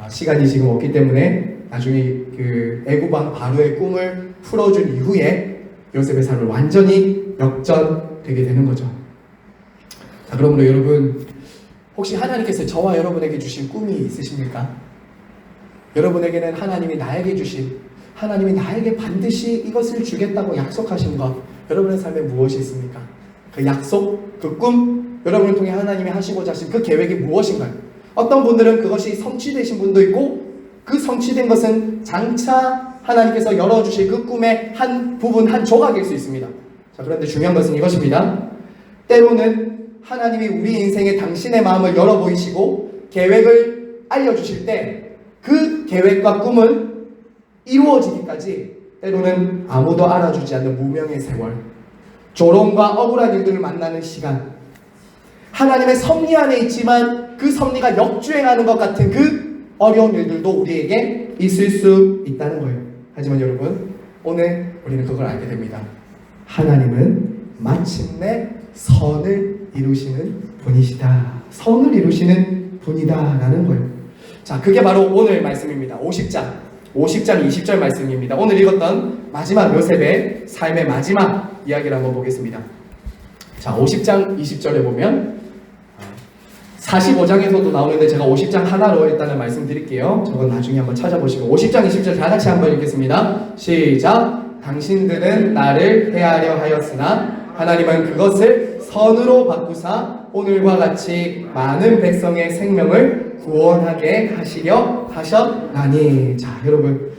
A: 시간이 지금 없기 때문에 나중에 그 애굽왕 바로의 꿈을 풀어준 이후에 요셉의 삶을 완전히 역전되게 되는 거죠. 자, 그러므로 여러분, 혹시 하나님께서 저와 여러분에게 주신 꿈이 있으십니까? 여러분에게는 하나님이 나에게 반드시 이것을 주겠다고 약속하신 것, 여러분의 삶에 무엇이 있습니까? 그 약속, 그 꿈, 여러분을 통해 하나님이 하시고자 하신 그 계획이 무엇인가요? 어떤 분들은 그것이 성취되신 분도 있고, 그 성취된 것은 장차 하나님께서 열어주실 그 꿈의 한 부분, 한 조각일 수 있습니다. 자, 그런데 중요한 것은 이것입니다. 때로는 하나님이 우리 인생에 당신의 마음을 열어 보이시고 계획을 알려주실 때 그 계획과 꿈은 이루어지기까지 때로는 아무도 알아주지 않는 무명의 세월, 조롱과 억울한 일들을 만나는 시간, 하나님의 섭리 안에 있지만 그 섭리가 역주행하는 것 같은 그 어려운 일들도 우리에게 있을 수 있다는 거예요. 하지만 여러분, 오늘 우리는 그걸 알게 됩니다. 하나님은 마침내 선을 이루시는 분이시다. 선을 이루시는 분이다라는 거예요. 자, 그게 바로 오늘 말씀입니다. 50장 20절 말씀입니다. 오늘 읽었던 마지막 요셉의 삶의 마지막 이야기를 한번 보겠습니다. 자, 50장 20절에 보면 45장에서도 나오는데 제가 50장 하나로 일단은 말씀드릴게요. 저건 나중에 한번 찾아보시고 50장 20절 다 같이 한번 읽겠습니다. 시작. 당신들은 나를 해하려 하였으나 하나님은 그것을 선으로 바꾸사 오늘과 같이 많은 백성의 생명을 구원하게 하시려 하셨나니. 자, 여러분,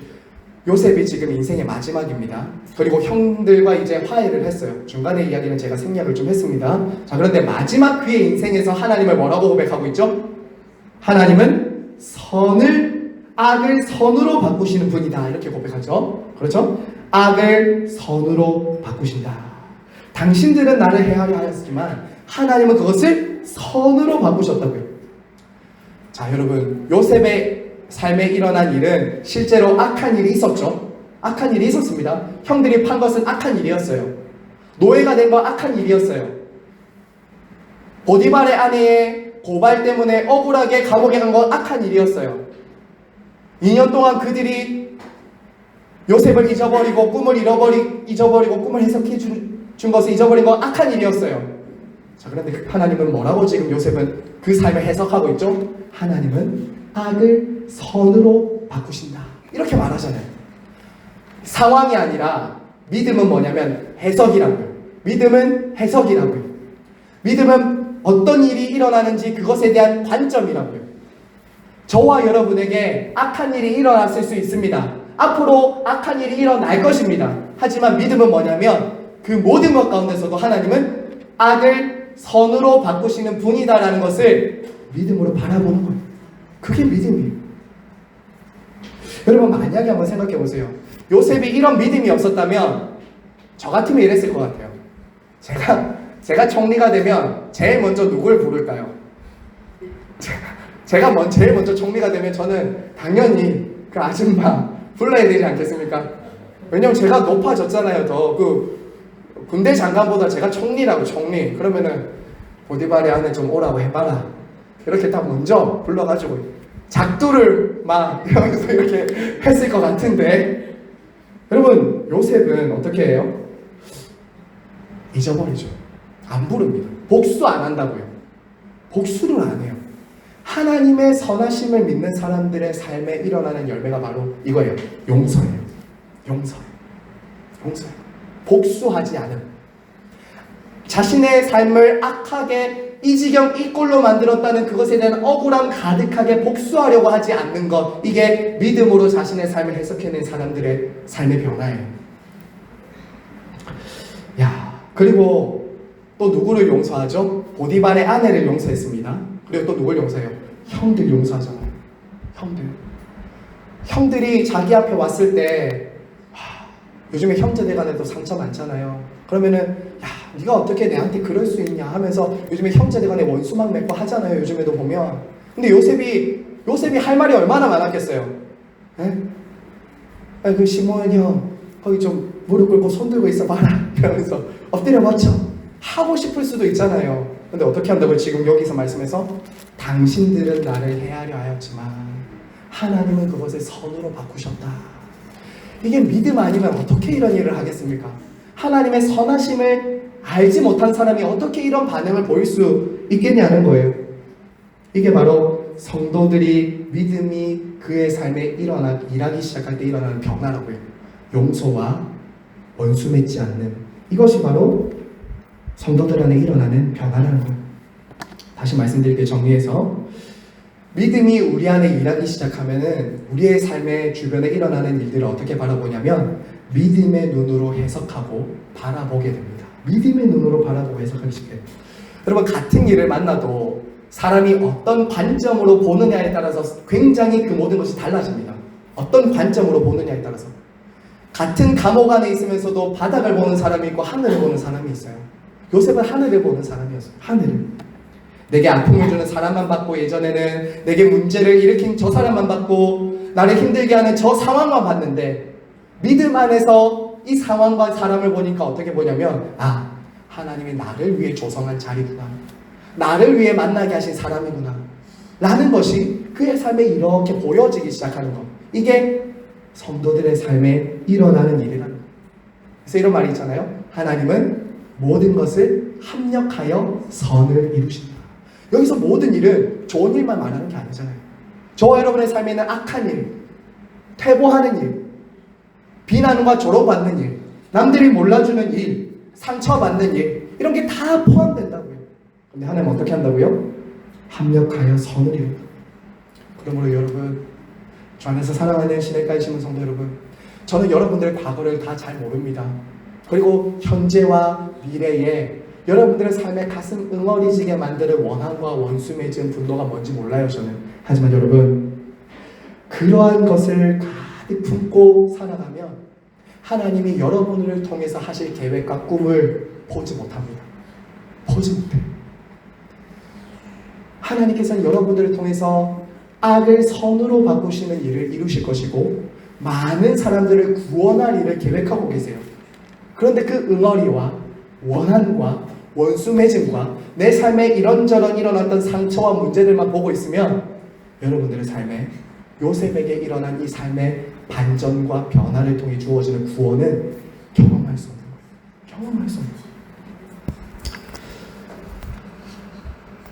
A: 요셉이 지금 인생의 마지막입니다. 그리고 형들과 이제 화해를 했어요. 중간에 이야기는 제가 생략을 좀 했습니다. 자, 그런데 마지막 그의 인생에서 하나님을 뭐라고 고백하고 있죠? 하나님은 악을 선으로 바꾸시는 분이다, 이렇게 고백하죠. 그렇죠? 악을 선으로 바꾸신다. 당신들은 나를 해하려 하였지만 하나님은 그것을 선으로 바꾸셨다고요. 자, 여러분, 요셉의 삶에 일어난 일은 실제로 악한 일이 있었죠. 악한 일이 있었습니다. 형들이 판 것은 악한 일이었어요. 노예가 된 건 악한 일이었어요. 보디발의 아내의 고발 때문에 억울하게 감옥에 간 건 악한 일이었어요. 2년 동안 그들이 요셉을 잊어버리고 꿈을 해석해 준 것을 잊어버린 건 악한 일이었어요. 자, 그런데 하나님은 뭐라고 지금 요셉은 그 삶을 해석하고 있죠? 하나님은 악을 선으로 바꾸신다. 이렇게 말하잖아요. 상황이 아니라 믿음은 뭐냐면 해석이라고요. 믿음은 해석이라고요. 믿음은 어떤 일이 일어나는지 그것에 대한 관점이라고요. 저와 여러분에게 악한 일이 일어났을 수 있습니다. 앞으로 악한 일이 일어날 것입니다. 하지만 믿음은 뭐냐면 그 모든 것 가운데서도 하나님은 악을 선으로 바꾸시는 분이다라는 것을 믿음으로 바라보는 거예요. 그게 믿음이에요. 여러분 만약에 한번 생각해 보세요. 요셉이 이런 믿음이 없었다면 저 같으면 이랬을 것 같아요. 제가 총리가 되면 제일 먼저 누굴 부를까요? 제가 제일 먼저 총리가 되면 저는 당연히 그 아줌마 불러야 되지 않겠습니까? 왜냐면 제가 높아졌잖아요. 더 군대 장관보다 제가 총리라고. 총리 그러면은 보디발의 안에 좀 오라고 해봐라. 이렇게 딱 먼저 불러가지고 작두를 막 이러면서 이렇게 했을 것 같은데, 여러분 요셉은 어떻게 해요? 잊어버리죠. 안 부릅니다. 복수 안 한다고요. 복수를 안 해요. 하나님의 선하심을 믿는 사람들의 삶에 일어나는 열매가 바로 이거예요. 용서예요. 용서. 복수하지 않음. 자신의 삶을 악하게 이 지경 이 꼴로 만들었다는 그것에 대한 억울함 가득하게 복수하려고 하지 않는 것, 이게 믿음으로 자신의 삶을 해석해낸 사람들의 삶의 변화예요. 그리고 또 누구를 용서하죠? 보디발의 아내를 용서했습니다. 그리고 또 누굴 용서해요? 형들 용서하잖아요. 형들이 자기 앞에 왔을 때 요즘에 형제들 간에도 상처 많잖아요. 그러면은 네가 어떻게 내한테 그럴 수 있냐 하면서 요즘에 형제들 간에 원수막 맺고 하잖아요. 요즘에도 보면. 근데 요셉이 할 말이 얼마나 많았겠어요. 그 시몬 형 거기 좀 무릎 꿇고 손 들고 있어 봐라 이러면서 엎드려 맞춰 하고 싶을 수도 있잖아요. 근데 어떻게 한다고요? 지금 여기서 말씀해서 당신들은 나를 해하려 하였지만 하나님은 그것을 선으로 바꾸셨다. 이게 믿음 아니면 어떻게 이런 일을 하겠습니까? 하나님의 선하심을 알지 못한 사람이 어떻게 이런 반응을 보일 수 있겠냐는 거예요. 이게 바로 성도들이 믿음이 그의 삶에 일하기 시작할 때 일어나는 변화라고요. 용서와 원수 맺지 않는, 이것이 바로 성도들 안에 일어나는 변화라는 거예요. 다시 말씀드릴게요. 정리해서 믿음이 우리 안에 일하기 시작하면은 우리의 삶의 주변에 일어나는 일들을 어떻게 바라보냐면 믿음의 눈으로 해석하고 바라보게 됩니다. 믿음의 눈으로 바라보고 해석하기 시작해요. 여러분 같은 일을 만나도 사람이 어떤 관점으로 보느냐에 따라서 굉장히 그 모든 것이 달라집니다. 어떤 관점으로 보느냐에 따라서. 같은 감옥 안에 있으면서도 바닥을 보는 사람이 있고 하늘을 보는 사람이 있어요. 요셉은 하늘을 보는 사람이었어요. 하늘을. 내게 아픔을 주는 사람만 받고, 예전에는 내게 문제를 일으킨 저 사람만 받고 나를 힘들게 하는 저 상황만 봤는데, 믿음 안에서 이 상황과 사람을 보니까 어떻게 보냐면 하나님이 나를 위해 조성한 자리구나, 나를 위해 만나게 하신 사람이구나 라는 것이 그의 삶에 이렇게 보여지기 시작하는 것, 이게 성도들의 삶에 일어나는 일이라는 거예요. 그래서 이런 말이 있잖아요. 하나님은 모든 것을 합력하여 선을 이루신다. 여기서 모든 일은 좋은 일만 말하는 게 아니잖아요. 저와 여러분의 삶에 있는 악한 일, 퇴보하는 일, 비난과 조롱받는 일, 남들이 몰라주는 일, 상처받는 일, 이런 게 다 포함된다고요. 근데 하나님 어떻게 한다고요? 합력하여 선을 이룬다. 그러므로 여러분, 저 안에서 사랑하는 시내가의 심은 성도 여러분, 저는 여러분들의 과거를 다 잘 모릅니다. 그리고 현재와 미래에 여러분들의 삶에 가슴 응어리지게 만드는 원한과 원수 맺은 분노가 뭔지 몰라요, 저는. 하지만 여러분, 그러한 것을 가득 품고 살아가면 하나님이 여러분을 통해서 하실 계획과 꿈을 보지 못합니다. 보지 못해요. 하나님께서는 여러분들을 통해서 악을 선으로 바꾸시는 일을 이루실 것이고 많은 사람들을 구원할 일을 계획하고 계세요. 그런데 그 응어리와 원한과 원수 맺음과 내 삶에 이런저런 일어났던 상처와 문제들만 보고 있으면 여러분들의 삶에 요셉에게 일어난 이 삶의 반전과 변화를 통해 주어지는 구원은 경험할 수 없는 거예요. 경험할 수 없는 거예요.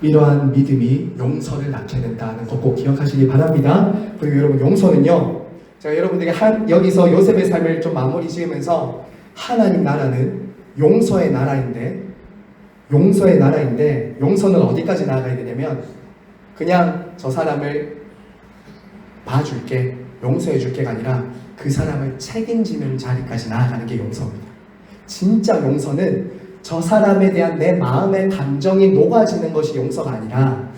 A: 이러한 믿음이 용서를 낳게 된다는 거 꼭 기억하시기 바랍니다. 그리고 여러분 용서는요, 제가 여러분들에게 여기서 요셉의 삶을 좀 마무리 지으면서 하나님 나라는 용서의 나라인데 용서는 어디까지 나아가야 되냐면 그냥 저 사람을 봐줄게, 용서해줄게가 아니라 그 사람을 책임지는 자리까지 나아가는 게 용서입니다. 진짜 용서는 저 사람에 대한 내 마음의 감정이 녹아지는 것이 용서가 아니라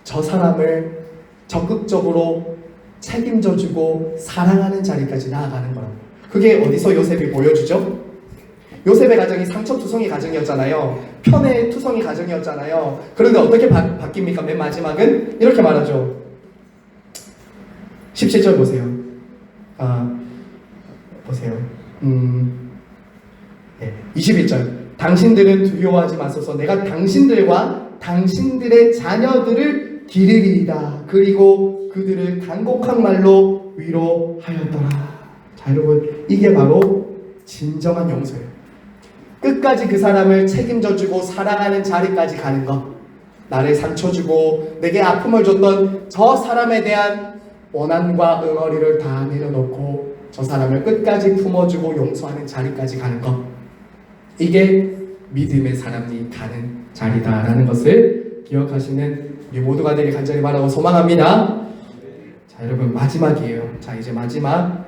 A: 저 사람을 적극적으로 책임져주고 사랑하는 자리까지 나아가는 거라고. 그게 어디서 요셉이 보여주죠? 요셉의 가정이 상처투성이 가정이었잖아요. 편애투성이 가정이었잖아요. 그런데 어떻게 바뀝니까? 맨 마지막은 이렇게 말하죠. 17절 보세요. 보세요. 21절. 당신들은 두려워하지 마소서. 내가 당신들과 당신들의 자녀들을 기르리이다. 그리고 그들을 간곡한 말로 위로하였더라. 자, 여러분, 이게 바로 진정한 용서예요. 끝까지 그 사람을 책임져주고 사랑하는 자리까지 가는 것. 나를 상처 주고 내게 아픔을 줬던 저 사람에 대한 원한과 응어리를 다 내려놓고 저 사람을 끝까지 품어주고 용서하는 자리까지 가는 것. 이게 믿음의 사람이 가는 자리다라는 것을 기억하시는 우리 모두가 되길 간절히 바라고 소망합니다. 자, 여러분, 마지막이에요. 자, 이제 마지막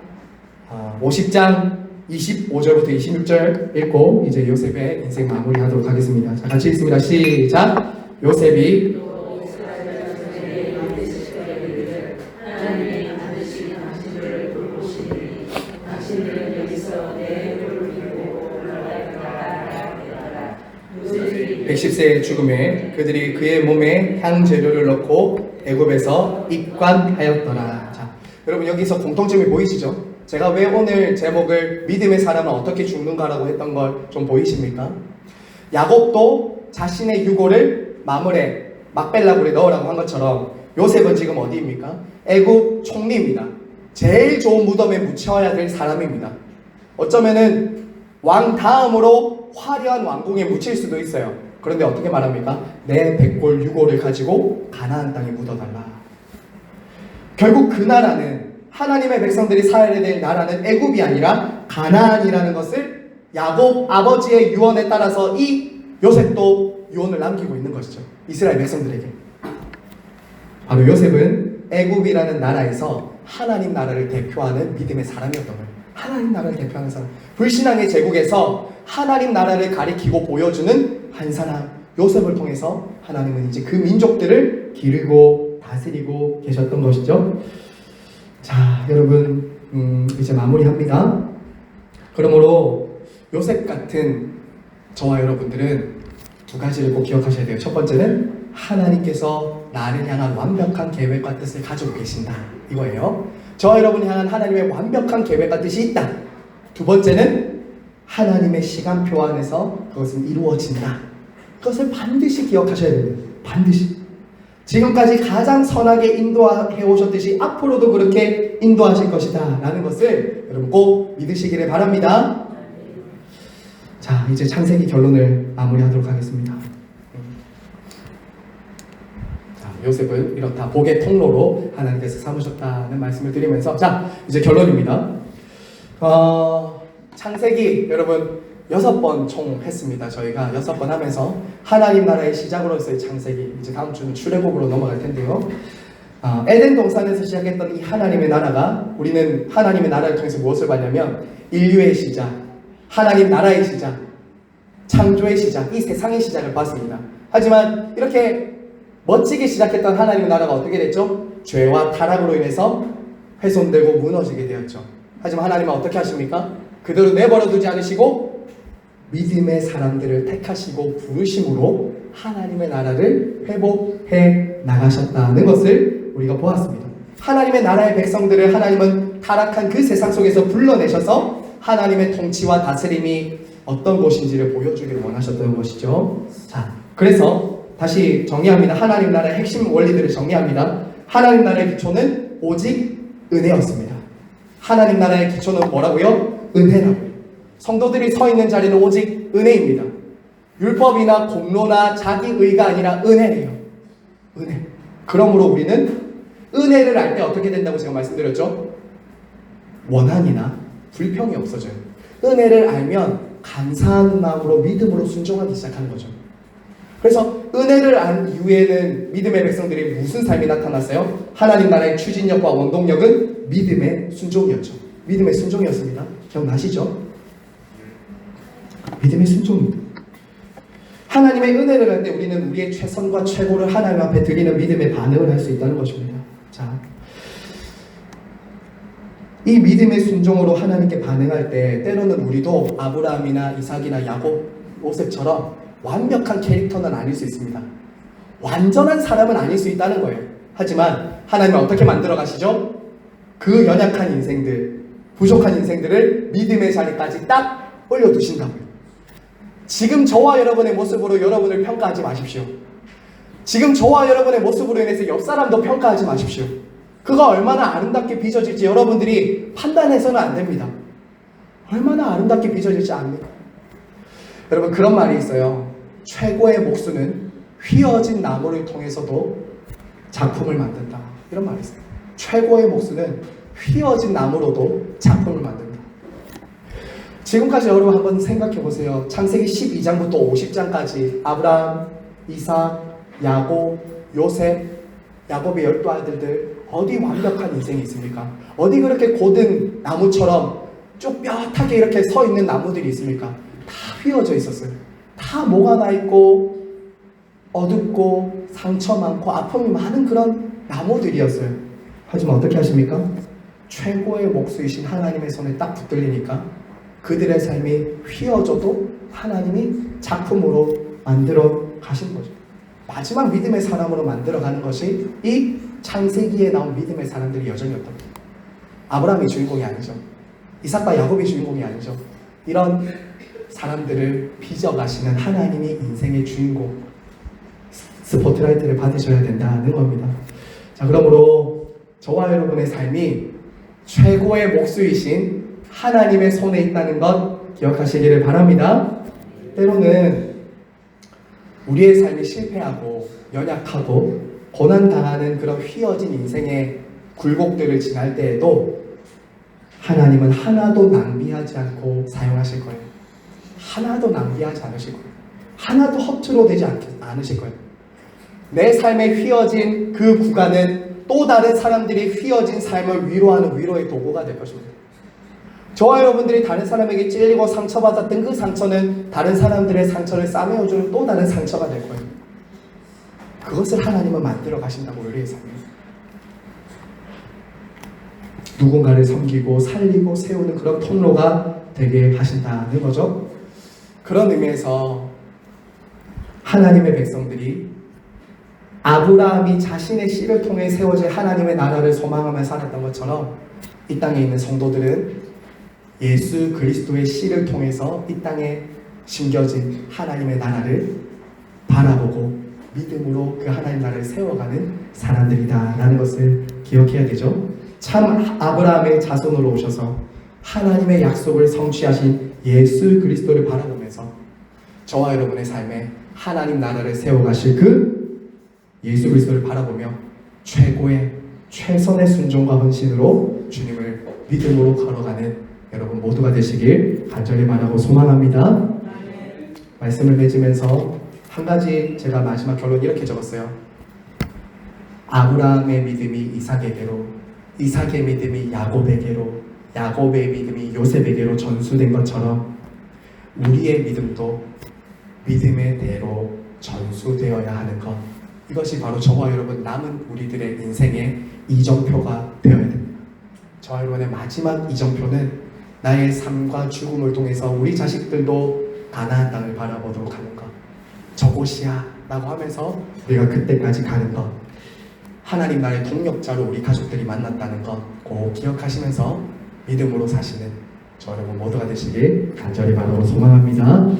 A: 50장 25절부터 26절 읽고 이제 요셉의 인생 마무리하도록 하겠습니다. 자, 같이 읽습니다. 시작. 요셉이 백십세의 죽음에 그들이 그의 몸에 향재료를 넣고 애굽에서 입관하였더라. 자, 여러분, 여기서 공통점이 보이시죠? 제가 왜 오늘 제목을 믿음의 사람은 어떻게 죽는가라고 했던 걸 좀 보이십니까? 야곱도 자신의 유고를 마물에 막벨라굴에 넣으라고 한 것처럼 요셉은 지금 어디입니까? 애굽 총리입니다. 제일 좋은 무덤에 묻혀야 될 사람입니다. 어쩌면은 왕 다음으로 화려한 왕궁에 묻힐 수도 있어요. 그런데 어떻게 말합니까? 내 백골 유고를 가지고 가나안 땅에 묻어달라. 결국 그 나라는, 하나님의 백성들이 살아야 될 나라는 애굽이 아니라 가나안이라는 것을 야곱 아버지의 유언에 따라서 이 요셉도 유언을 남기고 있는 것이죠. 이스라엘 백성들에게. 바로 요셉은 애굽이라는 나라에서 하나님 나라를 대표하는 믿음의 사람이었던 거예요. 하나님 나라를 대표하는 사람. 불신앙의 제국에서 하나님 나라를 가리키고 보여주는 한 사람, 요셉을 통해서 하나님은 이제 그 민족들을 기르고 다스리고 계셨던 것이죠. 자, 여러분, 이제 마무리합니다. 그러므로 요셉 같은 저와 여러분들은 두 가지를 꼭 기억하셔야 돼요. 첫 번째는 하나님께서 나를 향한 완벽한 계획과 뜻을 가지고 계신다, 이거예요. 저와 여러분을 향한 하나님의 완벽한 계획과 뜻이 있다. 두 번째는 하나님의 시간표 안에서 그것은 이루어진다. 그것을 반드시 기억하셔야 됩니다. 반드시. 지금까지 가장 선하게 인도해 오셨듯이 앞으로도 그렇게 인도하실 것이다 라는 것을 여러분 꼭 믿으시기를 바랍니다. 자, 이제 창세기 결론을 마무리하도록 하겠습니다. 자, 요셉은 이렇다. 복의 통로로 하나님께서 삼으셨다는 말씀을 드리면서, 자, 이제 결론입니다. 창세기 여러분 6번 총 했습니다. 저희가 6번 하면서 하나님 나라의 시작으로서의 창세기, 이제 다음 주는 출애굽으로 넘어갈 텐데요. 에덴 동산에서 시작했던 이 하나님의 나라가, 우리는 하나님의 나라를 통해서 무엇을 봤냐면 인류의 시작, 하나님 나라의 시작, 창조의 시작, 이 세상의 시작을 봤습니다. 하지만 이렇게 멋지게 시작했던 하나님의 나라가 어떻게 됐죠? 죄와 타락으로 인해서 훼손되고 무너지게 되었죠. 하지만 하나님은 어떻게 하십니까? 그대로 내버려 두지 않으시고 믿음의 사람들을 택하시고 부르심으로 하나님의 나라를 회복해 나가셨다는 것을 우리가 보았습니다. 하나님의 나라의 백성들을 하나님은 타락한 그 세상 속에서 불러내셔서 하나님의 통치와 다스림이 어떤 것인지를 보여주기를 원하셨던 것이죠. 자, 그래서 다시 정리합니다. 하나님 나라의 핵심 원리들을 정리합니다. 하나님 나라의 기초는 오직 은혜였습니다. 하나님 나라의 기초는 뭐라고요? 은혜라고요. 성도들이 서 있는 자리는 오직 은혜입니다. 율법이나 공로나 자기 의가 아니라 은혜예요. 은혜. 그러므로 우리는 은혜를 알 때 어떻게 된다고 제가 말씀드렸죠? 원한이나 불평이 없어져요. 은혜를 알면 감사한 마음으로 믿음으로 순종하기 시작하는 거죠. 그래서 은혜를 안 이후에는 믿음의 백성들이 무슨 삶이 나타났어요? 하나님 나라의 추진력과 원동력은 믿음의 순종이었죠. 믿음의 순종이었습니다. 기억나시죠? 믿음의 순종입니다. 하나님의 은혜를 할 때 우리는 우리의 최선과 최고를 하나님 앞에 드리는 믿음의 반응을 할 수 있다는 것입니다. 자, 이 믿음의 순종으로 하나님께 반응할 때 때로는 우리도 아브라함이나 이삭이나 야곱, 요셉처럼 완벽한 캐릭터는 아닐 수 있습니다. 완전한 사람은 아닐 수 있다는 거예요. 하지만 하나님은 어떻게 만들어 가시죠? 그 연약한 인생들, 부족한 인생들을 믿음의 자리까지 딱 올려두신다고요. 지금 저와 여러분의 모습으로 여러분을 평가하지 마십시오. 지금 저와 여러분의 모습으로 인해서 옆 사람도 평가하지 마십시오. 그가 얼마나 아름답게 빚어질지 여러분들이 판단해서는 안 됩니다. 얼마나 아름답게 빚어질지 압니까? 여러분, 그런 말이 있어요. 최고의 목수는 휘어진 나무를 통해서도 작품을 만든다. 이런 말이 있어요. 최고의 목수는 휘어진 나무로도 작품을 만든다. 지금까지 여러분 한번 생각해 보세요. 창세기 12장부터 50장까지 아브라함, 이삭, 야곱, 요셉, 야곱의 12아들들 어디 완벽한 인생이 있습니까? 어디 그렇게 고든 나무처럼 쭉 뼈하게 이렇게 서 있는 나무들이 있습니까? 다 휘어져 있었어요. 다 모가 나 있고 어둡고 상처 많고 아픔이 많은 그런 나무들이었어요. 하지만 어떻게 하십니까? 최고의 목수이신 하나님의 손에 딱 붙들리니까 그들의 삶이 휘어져도 하나님이 작품으로 만들어 가신 거죠. 마지막 믿음의 사람으로 만들어가는 것이 이 창세기에 나온 믿음의 사람들이 여전이었던 거예요. 아브라함이 주인공이 아니죠. 이삭과 야곱이 주인공이 아니죠. 이런 사람들을 빚어가시는 하나님이 인생의 주인공, 스포트라이트를 받으셔야 된다는 겁니다. 자, 그러므로 저와 여러분의 삶이 최고의 목수이신 하나님의 손에 있다는 것 기억하시기를 바랍니다. 때로는 우리의 삶이 실패하고 연약하고 고난당하는 그런 휘어진 인생의 굴곡들을 지날 때에도 하나님은 하나도 낭비하지 않고 사용하실 거예요. 하나도 낭비하지 않으실 거예요. 하나도 허투루 되지 않으실 거예요. 내 삶에 휘어진 그 구간은 또 다른 사람들이 휘어진 삶을 위로하는 위로의 도구가 될 것입니다. 저와 여러분들이 다른 사람에게 찔리고 상처받았던 그 상처는 다른 사람들의 상처를 싸매어주는 또 다른 상처가 될 거예요. 그것을 하나님은 만들어 가신다고 우리의 삶에. 누군가를 섬기고 살리고 세우는 그런 통로가 되게 하신다는 거죠. 그런 의미에서 하나님의 백성들이 아브라함이 자신의 씨를 통해 세워질 하나님의 나라를 소망하며 살았던 것처럼 이 땅에 있는 성도들은 예수 그리스도의 씨를 통해서 이 땅에 심겨진 하나님의 나라를 바라보고 믿음으로 그 하나님 나라를 세워가는 사람들이다라는 것을 기억해야 되죠. 참 아브라함의 자손으로 오셔서 하나님의 약속을 성취하신 예수 그리스도를 바라보면서 저와 여러분의 삶에 하나님 나라를 세워가실 그 예수 그리스도를 바라보며 최고의 최선의 순종과 헌신으로 주님을 믿음으로 걸어가는 여러분 모두가 되시길 간절히 바라고 소망합니다. 말씀을 맺으면서 한 가지 제가 마지막 결론 이렇게 적었어요. 아브라함의 믿음이 이삭에게로, 이삭의 믿음이 야곱에게로, 야곱의 믿음이 요셉에게로 전수된 것처럼 우리의 믿음도 믿음의 대로 전수되어야 하는 것, 이것이 바로 저와 여러분 남은 우리들의 인생의 이정표가 되어야 됩니다. 저와 여러분의 마지막 이정표는 나의 삶과 죽음을 통해서 우리 자식들도 가나안 땅을 바라보도록 하는 것, 저곳이야 라고 하면서 우리가 그때까지 가는 것, 하나님 나라의 동력자로 우리 가족들이 만났다는 것 꼭 기억하시면서 믿음으로 사시는 저 여러분 모두가 되시길 간절히 바라고 소망합니다.